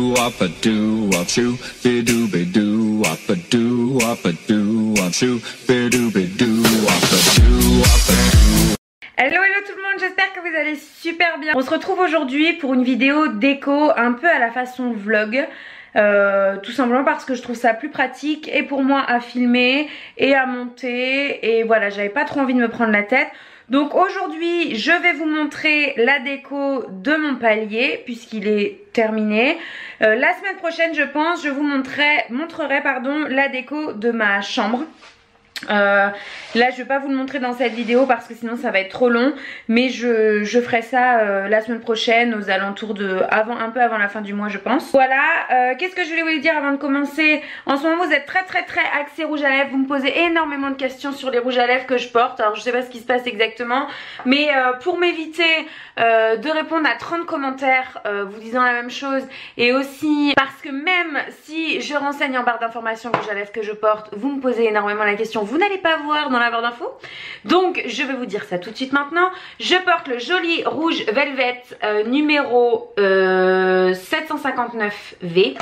doo wop a doo wop shoo be doo wop a doo wop a doo wop shoo be doo wop a doo wop a doo. Hello tout le monde, j'espère que vous allez super bien. On se retrouve aujourd'hui pour une vidéo déco un peu à la façon vlog. Tout simplement parce que je trouve ça plus pratique et pour moi à filmer et à monter, et voilà, j'avais pas trop envie de me prendre la tête. Donc aujourd'hui je vais vous montrer la déco de mon palier puisqu'il est terminé. La semaine prochaine je pense je vous montrerai la déco de ma chambre. Là je vais pas vous le montrer dans cette vidéo parce que sinon ça va être trop long, mais je ferai ça la semaine prochaine aux alentours de un peu avant la fin du mois je pense. Voilà, qu'est-ce que je voulais vous dire avant de commencer? En ce moment vous êtes très axé rouge à lèvres, vous me posez énormément de questions sur les rouges à lèvres que je porte. Alors je sais pas ce qui se passe exactement, mais pour m'éviter de répondre à 30 commentaires vous disant la même chose, et aussi parce que même si je renseigne en barre d'informations le rouge à lèvres que je porte, vous me posez énormément la question, vous n'allez pas voir dans la barre d'infos. Donc je vais vous dire ça tout de suite maintenant. Je porte le joli rouge velvet numéro 759V.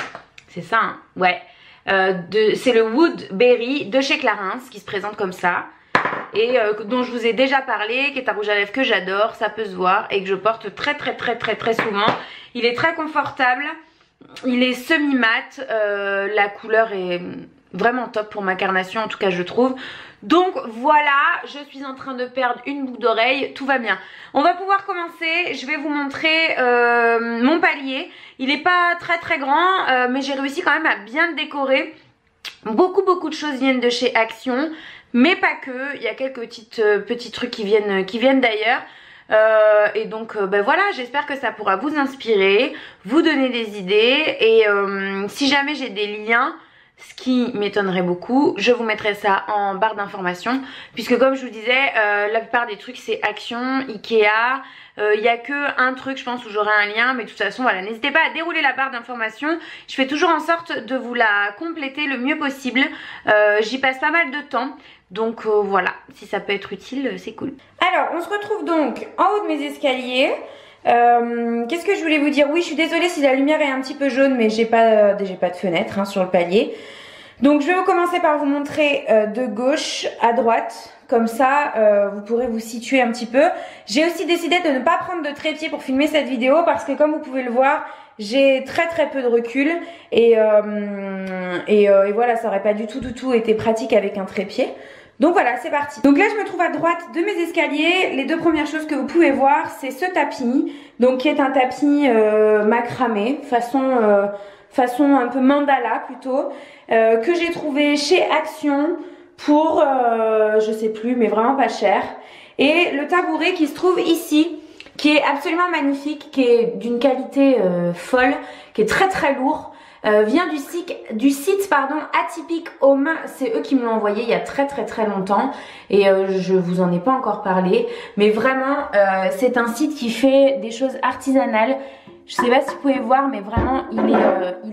C'est ça hein? Ouais. C'est le Woodberry de chez Clarins qui se présente comme ça. Et dont je vous ai déjà parlé, qui est un rouge à lèvres que j'adore, ça peut se voir, et que je porte très souvent. Il est très confortable, il est semi-mat, la couleur est vraiment top pour ma carnation, en tout cas je trouve. Donc voilà, je suis en train de perdre une boucle d'oreille, tout va bien. On va pouvoir commencer, je vais vous montrer mon palier. Il n'est pas très grand, mais j'ai réussi quand même à bien le décorer. Beaucoup de choses viennent de chez Action, mais pas que, il y a quelques petits trucs qui viennent d'ailleurs. Et donc ben voilà, j'espère que ça pourra vous inspirer, vous donner des idées, et si jamais j'ai des liens, ce qui m'étonnerait beaucoup, je vous mettrai ça en barre d'informations, puisque comme je vous disais, la plupart des trucs c'est Action, Ikea. Il n'y a que un truc je pense où j'aurai un lien, mais de toute façon voilà, n'hésitez pas à dérouler la barre d'informations. Je fais toujours en sorte de vous la compléter le mieux possible. J'y passe pas mal de temps, donc voilà, si ça peut être utile, c'est cool. Alors on se retrouve donc en haut de mes escaliers. Qu'est-ce que je voulais vous dire? Oui, je suis désolée si la lumière est un petit peu jaune, mais j'ai pas de fenêtre hein, sur le palier. Donc je vais commencer par vous montrer de gauche à droite. Comme ça, vous pourrez vous situer un petit peu. J'ai aussi décidé de ne pas prendre de trépied pour filmer cette vidéo parce que comme vous pouvez le voir, j'ai très peu de recul. Et voilà, ça aurait pas du tout été pratique avec un trépied. Donc voilà, c'est parti. Donc là, je me trouve à droite de mes escaliers. Les deux premières choses que vous pouvez voir, c'est ce tapis. Donc qui est un tapis macramé, façon un peu mandala plutôt, que j'ai trouvé chez Action pour je sais plus, mais vraiment pas cher. Et le tabouret qui se trouve ici, qui est absolument magnifique, qui est d'une qualité folle, qui est très lourd, vient du site Atypique Home. C'est eux qui me l'ont envoyé il y a très longtemps, et je vous en ai pas encore parlé, mais vraiment c'est un site qui fait des choses artisanales. Je sais pas si vous pouvez voir, mais vraiment il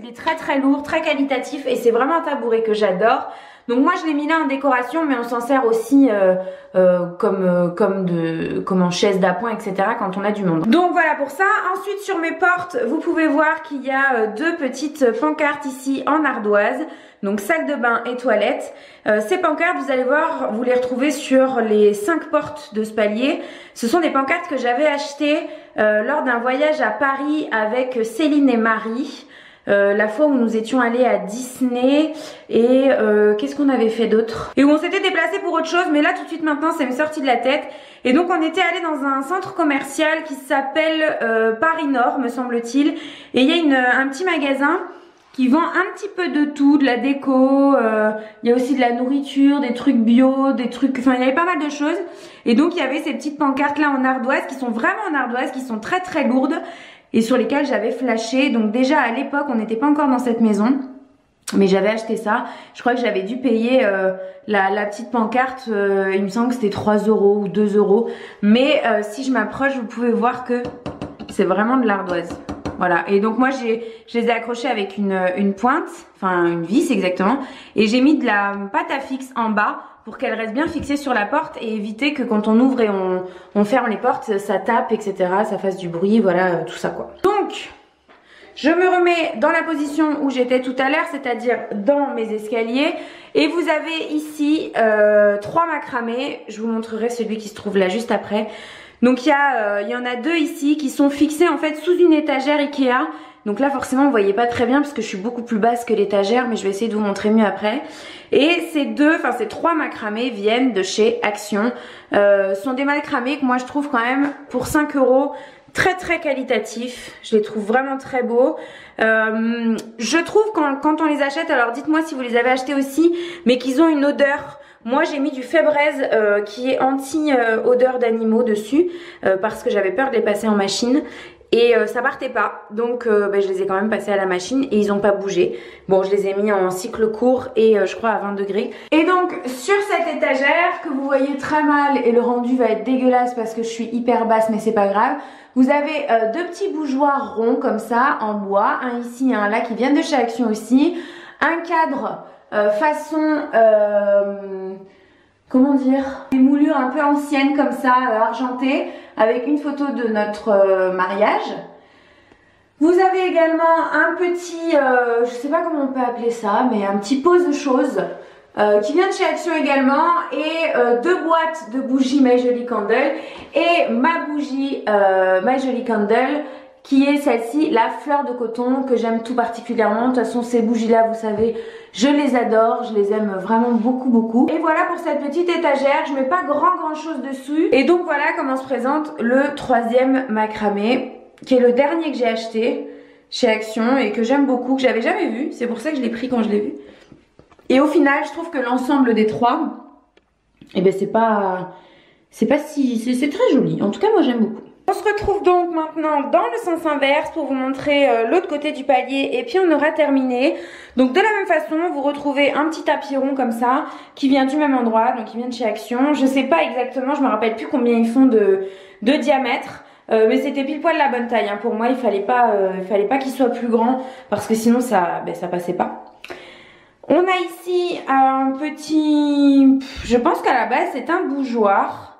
est très lourd, très qualitatif, et c'est vraiment un tabouret que j'adore. Donc moi je l'ai mis là en décoration, mais on s'en sert aussi comme en chaise d'appoint, etc. quand on a du monde. Donc voilà pour ça. Ensuite sur mes portes, vous pouvez voir qu'il y a deux petites pancartes ici en ardoise. Donc salle de bain et toilette. Ces pancartes, vous allez voir, vous les retrouvez sur les 5 portes de ce palier. Ce sont des pancartes que j'avais achetées lors d'un voyage à Paris avec Céline et Marie. La fois où nous étions allés à Disney, et qu'est-ce qu'on avait fait d'autre, et où on s'était déplacé pour autre chose, mais là tout de suite maintenant ça m'est sorti de la tête. Et donc on était allé dans un centre commercial qui s'appelle Paris Nord me semble-t-il, et il y a un petit magasin qui vend un petit peu de tout, de la déco, il y a aussi de la nourriture, des trucs bio, des trucs, enfin il y avait pas mal de choses. Et donc il y avait ces petites pancartes là en ardoise, qui sont vraiment en ardoise, qui sont très lourdes, et sur lesquelles j'avais flashé. Donc déjà à l'époque on n'était pas encore dans cette maison, mais j'avais acheté ça. Je crois que j'avais dû payer la petite pancarte, il me semble que c'était 3 € ou 2 €. Mais si je m'approche, vous pouvez voir que c'est vraiment de l'ardoise. Voilà, et donc moi je les ai accrochés avec une pointe, enfin une vis exactement, et j'ai mis de la pâte à fixe en bas pour qu'elle reste bien fixée sur la porte et éviter que quand on ouvre et on ferme les portes, ça tape, etc., ça fasse du bruit, voilà, tout ça quoi. Donc Je me remets dans la position où j'étais tout à l'heure, c'est-à-dire dans mes escaliers. Et vous avez ici 3 macramés. Je vous montrerai celui qui se trouve là juste après. Donc il y en a 2 ici qui sont fixés en fait sous une étagère Ikea. Donc là forcément vous voyez pas très bien parce que je suis beaucoup plus basse que l'étagère, mais je vais essayer de vous montrer mieux après. Et ces 3 macramés viennent de chez Action. Ce sont des macramés que moi je trouve quand même pour 5 € très qualitatifs. Je les trouve vraiment très beaux. Je trouve quand on les achète, alors dites-moi si vous les avez achetés aussi, mais qu'ils ont une odeur. Moi j'ai mis du Febreze qui est anti-odeur d'animaux dessus parce que j'avais peur de les passer en machine. Et ça partait pas, donc je les ai quand même passés à la machine et ils n'ont pas bougé. Bon, je les ai mis en cycle court et je crois à 20 degrés. Et donc sur cette étagère que vous voyez très mal et le rendu va être dégueulasse parce que je suis hyper basse mais c'est pas grave. Vous avez 2 petits bougeoirs ronds comme ça en bois, un ici et un là qui viennent de chez Action aussi. Un cadre façon... comment dire, des moulures un peu anciennes comme ça, argentées, avec une photo de notre mariage. Vous avez également un petit, je sais pas comment on peut appeler ça, mais un petit pose-choses qui vient de chez Action également, et 2 boîtes de bougies My Jolie Candle et ma bougie My Jolie Candle, qui est celle-ci, la fleur de coton, que j'aime tout particulièrement. De toute façon, ces bougies-là, vous savez, je les adore, je les aime vraiment beaucoup. Et voilà pour cette petite étagère, je mets pas grand chose dessus. Et donc voilà comment se présente le 3e macramé, qui est le dernier que j'ai acheté chez Action et que j'aime beaucoup, que j'avais jamais vu. C'est pour ça que je l'ai pris quand je l'ai vu. Et au final, je trouve que l'ensemble des 3, eh ben c'est pas si... c'est très joli. En tout cas, moi j'aime beaucoup. On se retrouve donc maintenant dans le sens inverse pour vous montrer l'autre côté du palier et puis on aura terminé. Donc de la même façon, vous retrouvez un petit tapis rond comme ça qui vient du même endroit, donc qui vient de chez Action. Je sais pas exactement, je me rappelle plus combien ils font de diamètre, mais c'était pile poil la bonne taille. Hein. Pour moi, il fallait pas qu'il soit plus grand parce que sinon ça passait pas. On a ici un petit, je pense qu'à la base c'est un bougeoir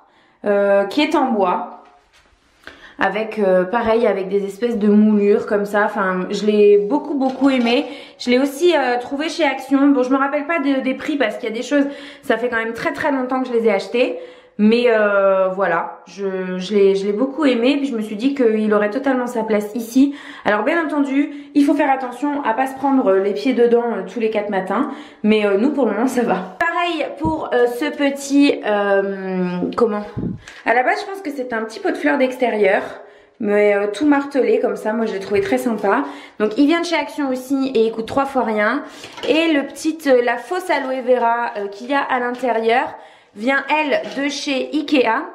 qui est en bois. Avec pareil, avec des espèces de moulures comme ça. Enfin, je l'ai beaucoup aimé. Je l'ai aussi trouvé chez Action. Bon, je me rappelle pas des prix parce qu'il y a des choses, ça fait quand même très longtemps que je les ai achetés. Mais voilà, je l'ai beaucoup aimé. Puis je me suis dit qu'il aurait totalement sa place ici. Alors bien entendu, il faut faire attention à pas se prendre les pieds dedans tous les 4 matins. Mais nous pour le moment ça va. Pareil pour ce petit... comment? À la base je pense que c'était un petit pot de fleurs d'extérieur. Mais tout martelé comme ça, moi je l'ai trouvé très sympa. Donc il vient de chez Action aussi et il coûte 3 fois rien. Et la fausse aloe vera qu'il y a à l'intérieur vient elle de chez Ikea.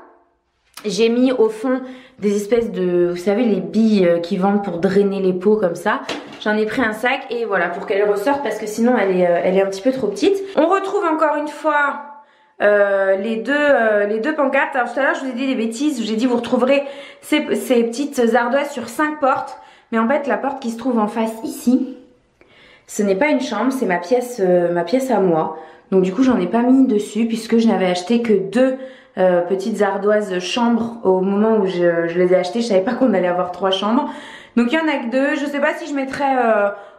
J'ai mis au fond des espèces de, vous savez, les billes qui vendent pour drainer les pots comme ça. J'en ai pris un sac et voilà, pour qu'elle ressorte parce que sinon elle est un petit peu trop petite. On retrouve encore une fois les deux pancartes. Alors tout à l'heure je vous ai dit des bêtises, j'ai dit vous retrouverez ces petites ardoises sur 5 portes. Mais en fait la porte qui se trouve en face ici, ce n'est pas une chambre, c'est ma pièce à moi. Donc du coup j'en ai pas mis dessus puisque je n'avais acheté que 2 petites ardoises chambres au moment où je les ai achetées. Je savais pas qu'on allait avoir 3 chambres. Donc il y en a que 2. Je sais pas si je mettrai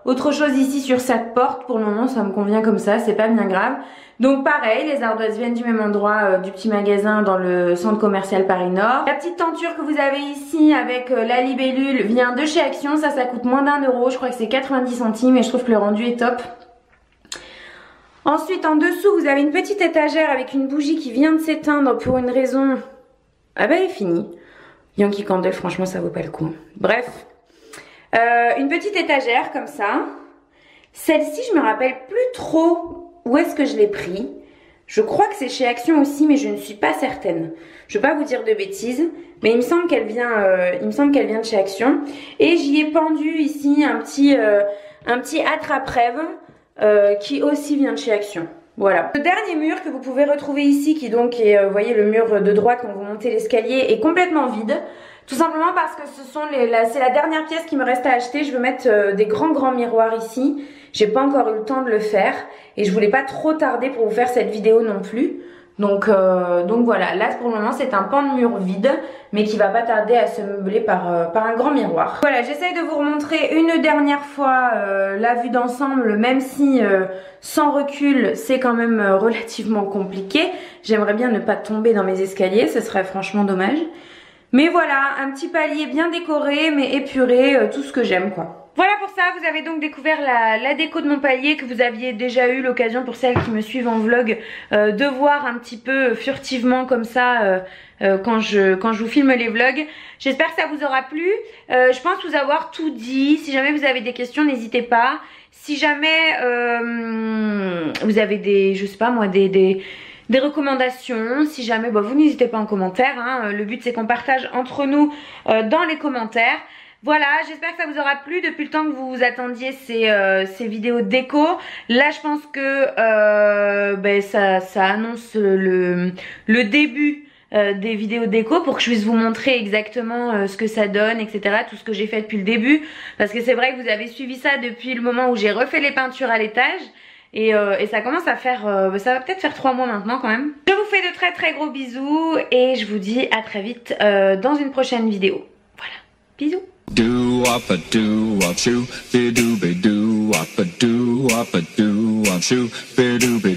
autre chose ici sur cette porte. Pour le moment ça me convient comme ça, c'est pas bien grave. Donc pareil, les ardoises viennent du même endroit du petit magasin dans le centre commercial Paris Nord. La petite tenture que vous avez ici avec la libellule vient de chez Action. Ça coûte moins d'1 €. Je crois que c'est 90 centimes et je trouve que le rendu est top. Ensuite, en dessous, vous avez une petite étagère avec une bougie qui vient de s'éteindre pour une raison... Ah bah elle est finie. Yankee Candle, franchement, ça vaut pas le coup. Bref. Une petite étagère comme ça. Celle-ci, je me rappelle plus trop où est-ce que je l'ai pris. Je crois que c'est chez Action aussi, mais je ne suis pas certaine. Je ne vais pas vous dire de bêtises, mais il me semble qu'elle vient de chez Action. Et j'y ai pendu ici un petit attrape-rêve. Qui aussi vient de chez Action. Voilà. Le dernier mur que vous pouvez retrouver ici, qui donc est, vous voyez le mur de droite quand vous montez l'escalier, est complètement vide. Tout simplement parce que c'est la dernière pièce qui me reste à acheter. Je veux mettre des grands miroirs ici. J'ai pas encore eu le temps de le faire et je voulais pas trop tarder pour vous faire cette vidéo non plus. Donc voilà, là pour le moment c'est un pan de mur vide, mais qui va pas tarder à se meubler par un grand miroir. Voilà, j'essaye de vous remontrer une dernière fois la vue d'ensemble, même si sans recul c'est quand même relativement compliqué. J'aimerais bien ne pas tomber dans mes escaliers, ce serait franchement dommage. Mais voilà, un petit palier bien décoré mais épuré, tout ce que j'aime quoi. Voilà pour ça, vous avez donc découvert la déco de mon palier que vous aviez déjà eu l'occasion, pour celles qui me suivent en vlog, de voir un petit peu furtivement comme ça quand je vous filme les vlogs. J'espère que ça vous aura plu. Je pense vous avoir tout dit. Si jamais vous avez des questions, n'hésitez pas. Si jamais vous avez des, je sais pas moi, des recommandations, si jamais, vous n'hésitez pas en commentaire, hein. Le but c'est qu'on partage entre nous dans les commentaires. Voilà, j'espère que ça vous aura plu depuis le temps que vous attendiez ces vidéos déco. Là, je pense que ça annonce le début des vidéos déco pour que je puisse vous montrer exactement ce que ça donne, etc. Tout ce que j'ai fait depuis le début. Parce que c'est vrai que vous avez suivi ça depuis le moment où j'ai refait les peintures à l'étage. Et ça commence à faire, ça va peut-être faire 3 mois maintenant quand même. Je vous fais de très très gros bisous et je vous dis à très vite dans une prochaine vidéo. Voilà, bisous. Do up a do up shoe, be do be do up a do up a do up shoe, be do be